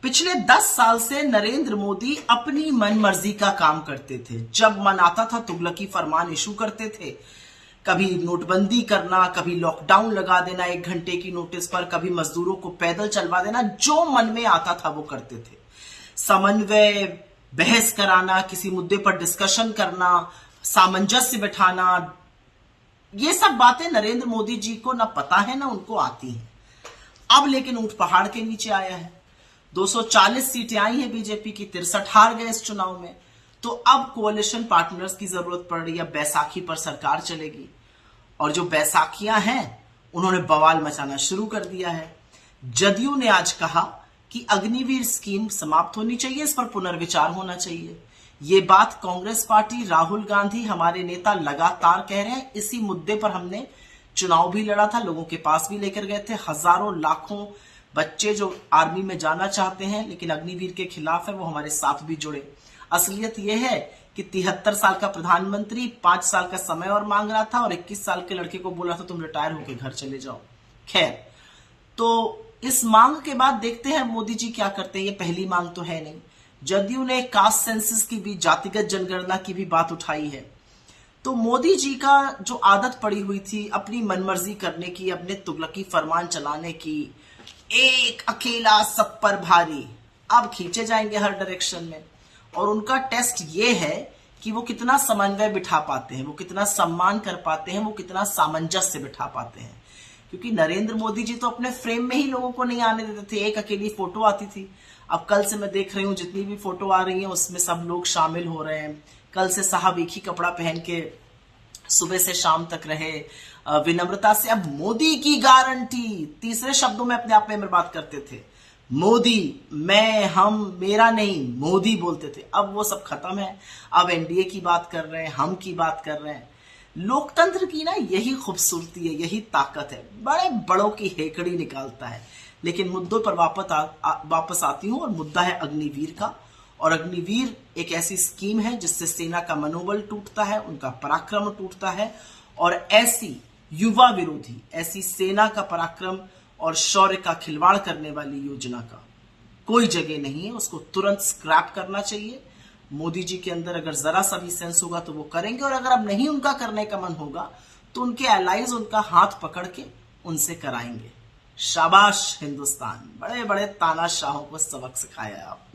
पिछले 10 साल से नरेंद्र मोदी अपनी मनमर्जी का काम करते थे। जब मन आता था तुगलकी फरमान इशू करते थे। कभी नोटबंदी करना, कभी लॉकडाउन लगा देना 1 घंटे की नोटिस पर, कभी मजदूरों को पैदल चलवा देना, जो मन में आता था वो करते थे। समन्वय, बहस कराना, किसी मुद्दे पर डिस्कशन करना, सामंजस्य बिठाना, ये सब बातें नरेंद्र मोदी जी को ना पता है ना उनको आती हैं। अब लेकिन ऊंट पहाड़ के नीचे आया है। 240 सीटें आई हैं बीजेपी की, 63 हार गए इस चुनाव में। तो अब कोalition पार्टनर्स की जरूरत पड़ रही है। बैसाखी पर सरकार चलेगी और जो बैसाखियां हैं उन्होंने बवाल मचाना शुरू कर दिया है। जदयू ने आज कहा कि अग्निवीर स्कीम समाप्त होनी चाहिए, इस पर पुनर्विचार होना चाहिए। ये बात कांग्रेस पार्टी, राहुल गांधी, हमारे नेता लगातार कह रहे हैं। इसी मुद्दे पर हमने चुनाव भी लड़ा था, लोगों के पास भी लेकर गए थे। हजारों लाखों बच्चे जो आर्मी में जाना चाहते हैं लेकिन अग्निवीर के खिलाफ है, वो हमारे साथ भी जुड़े। असलियत यह है कि 73 साल का प्रधानमंत्री 5 साल का समय और मांग रहा था और 21 साल के लड़के को बोला था तुम रिटायर होकर घर चले जाओ। खैर, तो इस मांग के बाद देखते हैं मोदी जी क्या करते हैं। ये पहली मांग तो है नहीं। जदयू ने कास्ट सेंसस की भी, जातिगत जनगणना की भी बात उठाई है। तो मोदी जी का जो आदत पड़ी हुई थी अपनी मनमर्जी करने की, अपने तुगलकी फरमान चलाने की, एक अकेला सब पर भारी, अब खींचे जाएंगे हर डायरेक्शन में। और उनका टेस्ट ये है कि वो कितना समन्वय बिठा पाते हैं, वो कितना सम्मान कर पाते हैं, वो कितना सामंजस्य बिठा पाते हैं। क्योंकि नरेंद्र मोदी जी तो अपने फ्रेम में ही लोगों को नहीं आने देते थे। एक अकेली फोटो आती थी। अब कल से मैं देख रही हूं जितनी भी फोटो आ रही है उसमें सब लोग शामिल हो रहे हैं। कल से साहब एक ही कपड़ा पहन के सुबह से शाम तक रहे, विनम्रता से। अब मोदी की गारंटी, तीसरे शब्दों में अपने आप में बात करते थे। मोदी, मैं, हम, मेरा नहीं, मोदी बोलते थे। अब वो सब खत्म है। अब एनडीए की बात कर रहे हैं, हम की बात कर रहे हैं। लोकतंत्र की ना यही खूबसूरती है, यही ताकत है। बड़े बड़ों की हेकड़ी निकालता है। लेकिन मुद्दों पर वापस आती हूं और मुद्दा है अग्निवीर का। और अग्निवीर एक ऐसी स्कीम है जिससे सेना का मनोबल टूटता है, उनका पराक्रम टूटता है। और ऐसी युवा विरोधी, ऐसी सेना का पराक्रम और शौर्य का खिलवाड़ करने वाली योजना का कोई जगह नहीं है। उसको तुरंत स्क्रैप करना चाहिए। मोदी जी के अंदर अगर जरा सा भी सेंस होगा तो वो करेंगे, और अगर अब नहीं उनका करने का मन होगा तो उनके एलाइज उनका हाथ पकड़ के उनसे कराएंगे। शाबाश हिंदुस्तान, बड़े बड़े तानाशाहों को सबक सिखाया आप।